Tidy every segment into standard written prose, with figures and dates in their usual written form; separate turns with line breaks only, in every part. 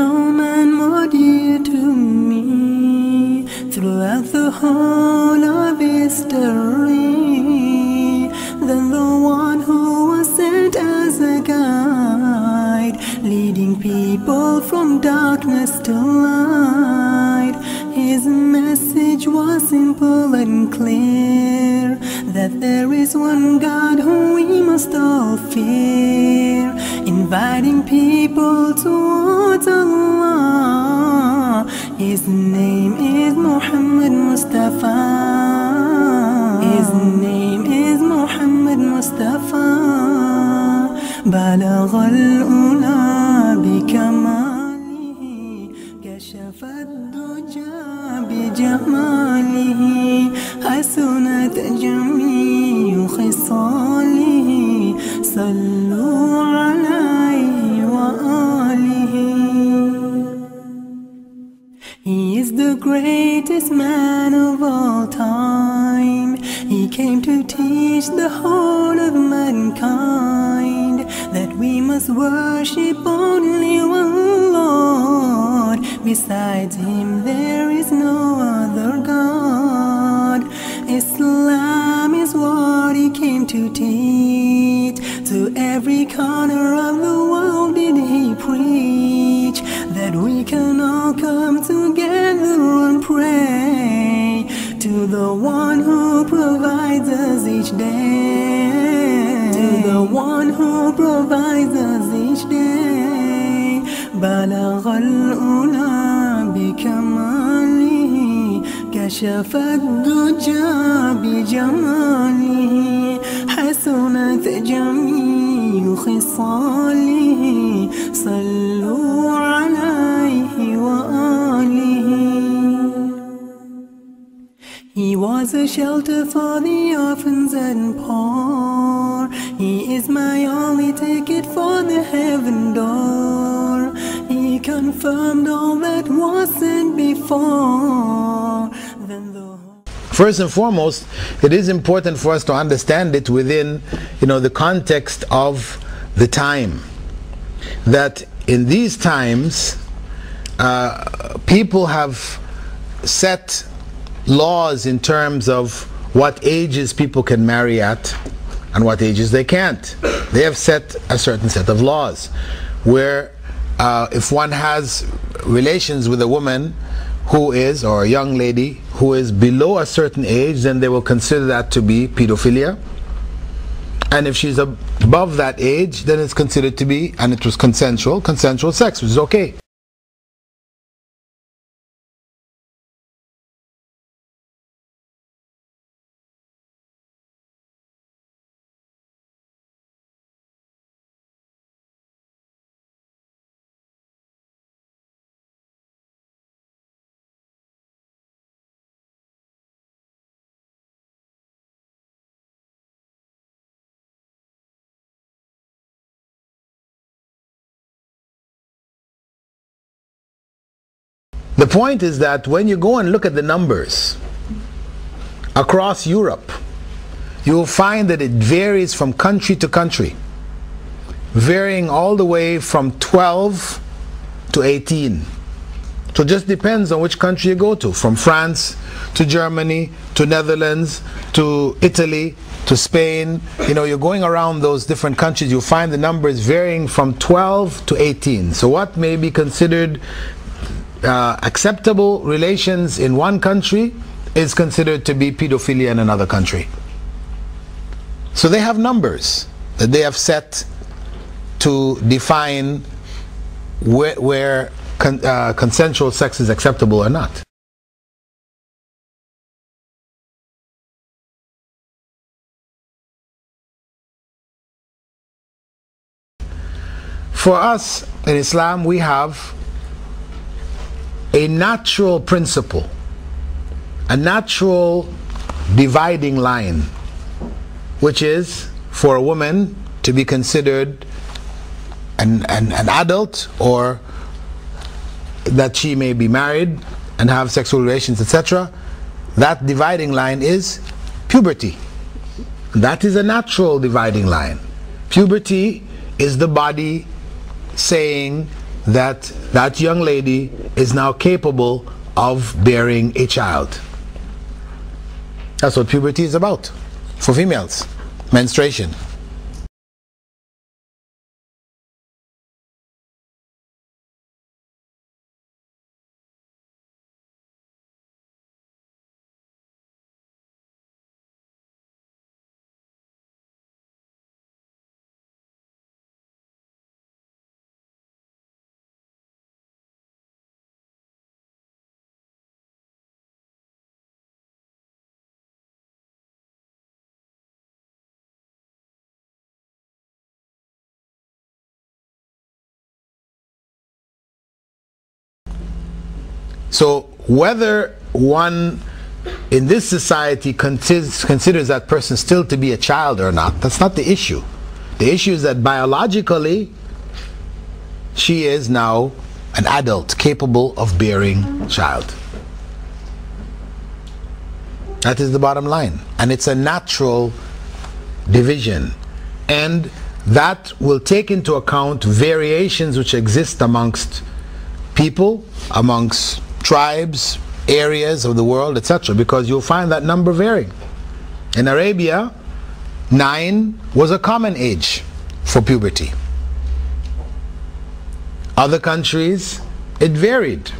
no man more dear to me throughout the whole of history than the one who was sent as a guide, leading people from darkness to light. His message was simple and clear, that there is one God whom we must all fear, inviting people towards Allah. His name is Muhammad Mustafa. His name is Muhammad Mustafa. بلغ الأولى بكماله كشف الدجى بجماله حسنت جميع خصاله صلوا عليه وآله. He is the greatest man of all time. He came to teach the whole of mankind that we must worship only one Lord. Besides him there is no other God. Islam is what he came to teach. To every corner of the world did he preach, that we can all come together and pray to the one who provides us each day, to the one who provides us each day. بلغ الأولى بكماله كشف الدجى بجماله حسنت جميع خصاله صلوا عليه وآله. He was a shelter for the orphans and poor. He is my only ticket for the heaven door. He confirmed all that was said before.
First and foremost, it is important for us to understand it within, the context of the time. That in these times, people have set laws in terms of what ages people can marry at and what ages they can't. They have set a certain set of laws where if one has relations with a woman who is, or a young lady who is below a certain age, then they will consider that to be pedophilia. And if she's above that age, then it's considered to be, and it was consensual sex, which is okay. The point is that when you go and look at the numbers across Europe, you will find that it varies from country to country, varying all the way from 12 to 18. So it just depends on which country you go to, from France to Germany to Netherlands to Italy to Spain. You're going around those different countries, you'll find the numbers varying from 12 to 18. So what may be considered acceptable relations in one country is considered to be pedophilia in another country. So they have numbers that they have set to define where consensual sex is acceptable or not. For us in Islam, we have a natural principle, a natural dividing line, which is for a woman to be considered an adult, or that she may be married and have sexual relations, etc. That dividing line is puberty. That is a natural dividing line. Puberty is the body saying that that young lady is now capable of bearing a child. That's what puberty is about for females. Menstruation. So whether one in this society considers that person still to be a child or not, that's not the issue. The issue is that biologically she is now an adult capable of bearing child. That is the bottom line. And it's a natural division. And that will take into account variations which exist amongst people, amongst tribes, areas of the world, etc. Because you'll find that number varying. In Arabia, 9 was a common age for puberty. Other countries, it varied.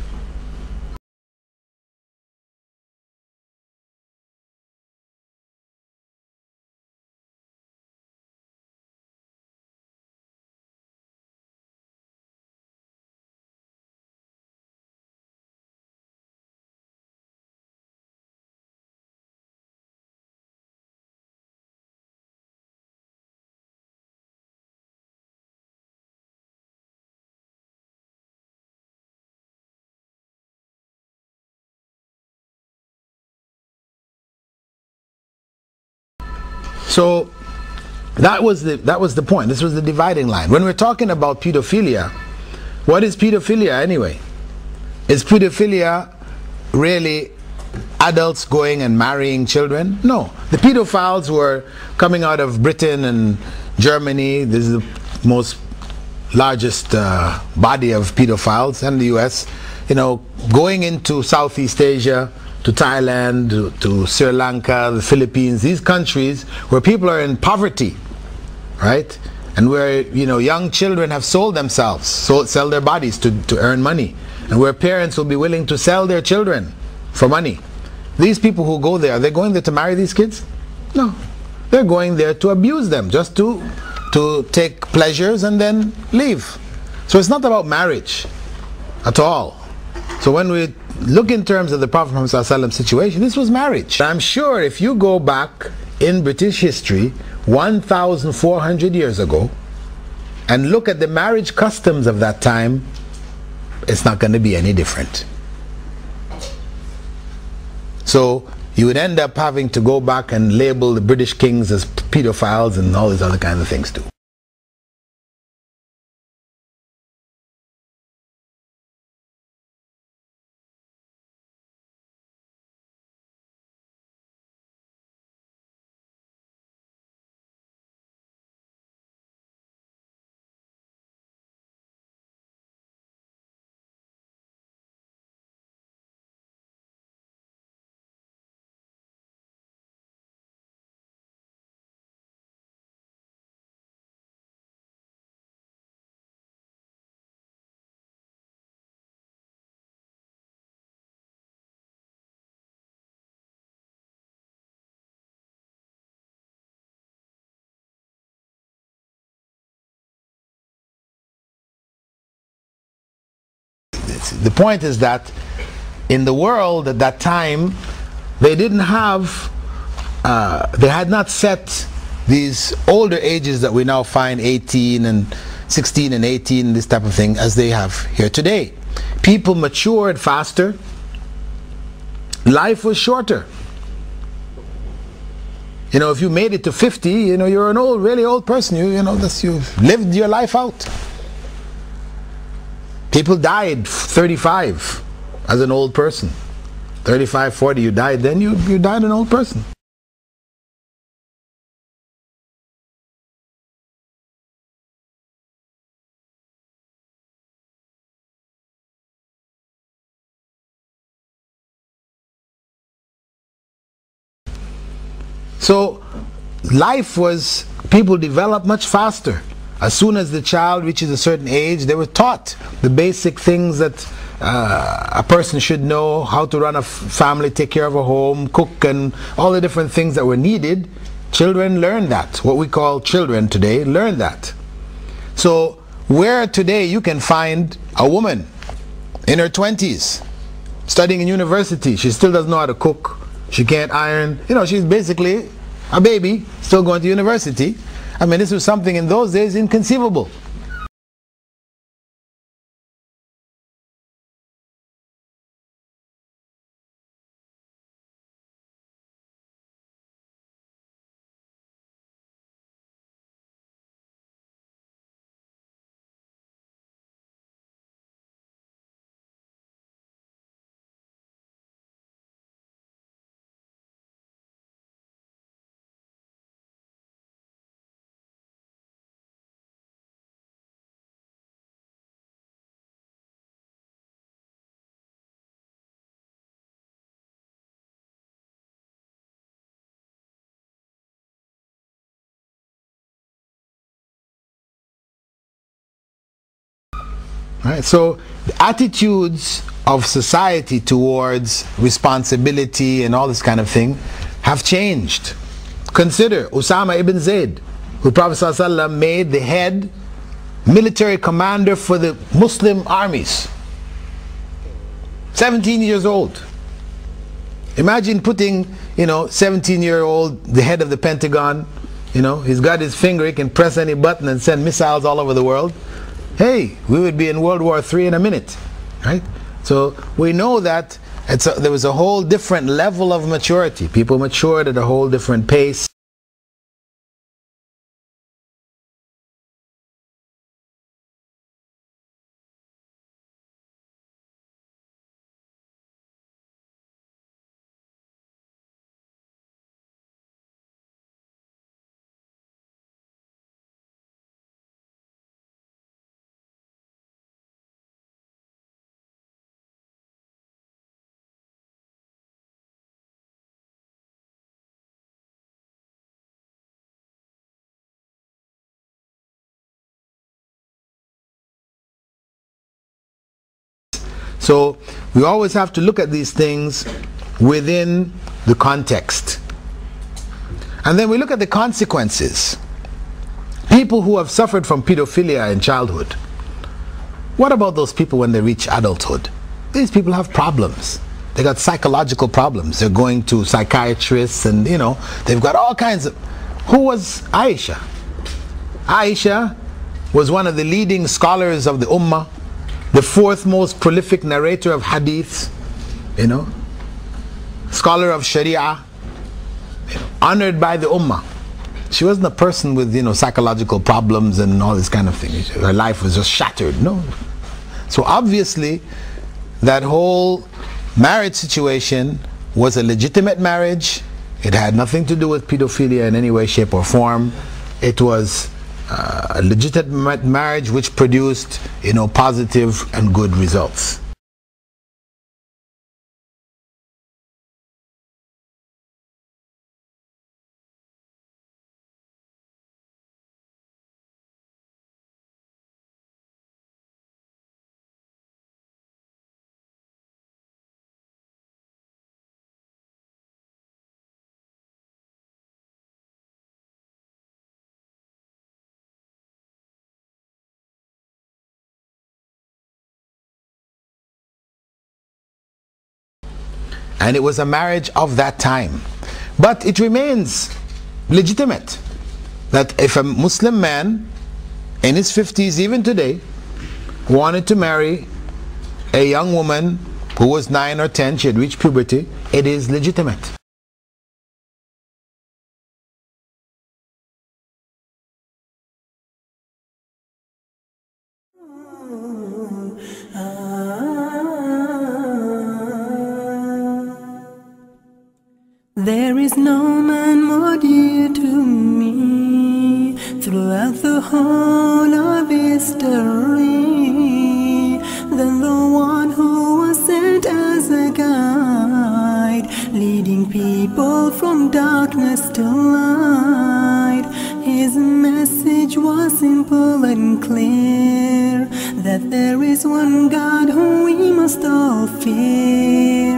So that was the point. This was the dividing line. When we're talking about pedophilia, what is pedophilia anyway? Is pedophilia really adults going and marrying children? No. The pedophiles were coming out of Britain and Germany. This is the most largest body of pedophiles, and the US, you know, going into Southeast Asia, to Thailand, to Sri Lanka, the Philippines, these countries where people are in poverty, right? And where, you know, young children have sold themselves, sell their bodies to earn money, and where parents will be willing to sell their children for money. These people who go there, are they going there to marry these kids? No. They're going there to abuse them, just to take pleasures and then leave. So it's not about marriage at all. So when we look in terms of the Prophet Muhammad's situation, this was marriage. I'm sure if you go back in British history 1,400 years ago and look at the marriage customs of that time, it's not going to be any different. So you would end up having to go back and label the British kings as pedophiles and all these other kinds of things too. The point is that in the world at that time, they didn't have, they had not set these older ages that we now find 18 and 16 and 18, this type of thing, as they have here today. People matured faster. Life was shorter. You know, if you made it to 50, you know, you're an old, really old person. You know, you've lived your life out. People died 35 as an old person. 35, 40, you died, then you died an old person. So life was, people developed much faster. As soon as the child reaches a certain age, they were taught the basic things that a person should know, how to run a family, take care of a home, cook, and all the different things that were needed. Children learn that. What we call children today learn that. So where today you can find a woman in her 20s studying in university, she still doesn't know how to cook, she can't iron, you know, she's basically a baby still going to university. I mean, this was something in those days inconceivable. Right? So the attitudes of society towards responsibility and all this kind of thing have changed. Consider Usama ibn Zayd, who Prophet ﷺ made the head military commander for the Muslim armies. 17 years old. Imagine putting, 17-year-old, the head of the Pentagon, he's got his finger, he can press any button and send missiles all over the world. Hey, we would be in World War III in a minute, right? So we know that there was a whole different level of maturity. People matured at a whole different pace. So we always have to look at these things within the context. And then we look at the consequences. People who have suffered from pedophilia in childhood, what about those people when they reach adulthood? These people have problems. They got psychological problems. They're going to psychiatrists and they've got all kinds of... Who was Aisha? Aisha was one of the leading scholars of the Ummah, the fourth most prolific narrator of hadiths, scholar of Sharia, honored by the Ummah. She wasn't a person with psychological problems and all this kind of thing. Her life was just shattered. No. So obviously that whole marriage situation was a legitimate marriage. It had nothing to do with pedophilia in any way, shape or form. It was a legitimate marriage which produced positive and good results. And it was a marriage of that time. But it remains legitimate that if a Muslim man in his 50s, even today, wanted to marry a young woman who was 9 or 10, she had reached puberty, it is legitimate.
There is no man more dear to me throughout the whole of history than the one who was sent as a guide, leading people from darkness us to light. His message was simple and clear, that there is one God whom we must all fear,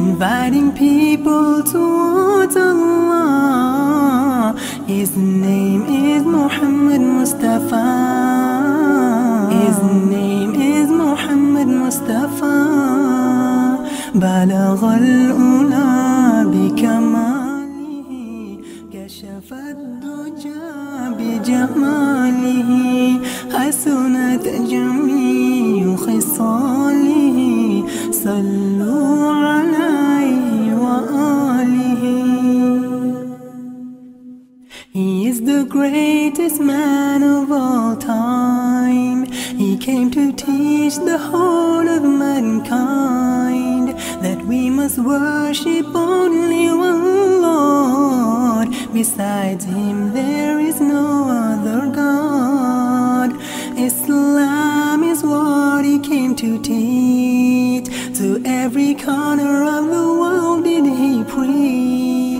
inviting people towards Allah. His name is Muhammad Mustafa. His name is Muhammad Mustafa. بلغ الأولى بكماله، كشف الدجى بجماله، حسنت جميع خصاله، صلوا عليه وآله. He is the greatest man of all time. He came to teach the whole of mankind that we must worship only one Lord. Besides him there is no other God. Islam is what he came to teach. To every corner of the world did he preach.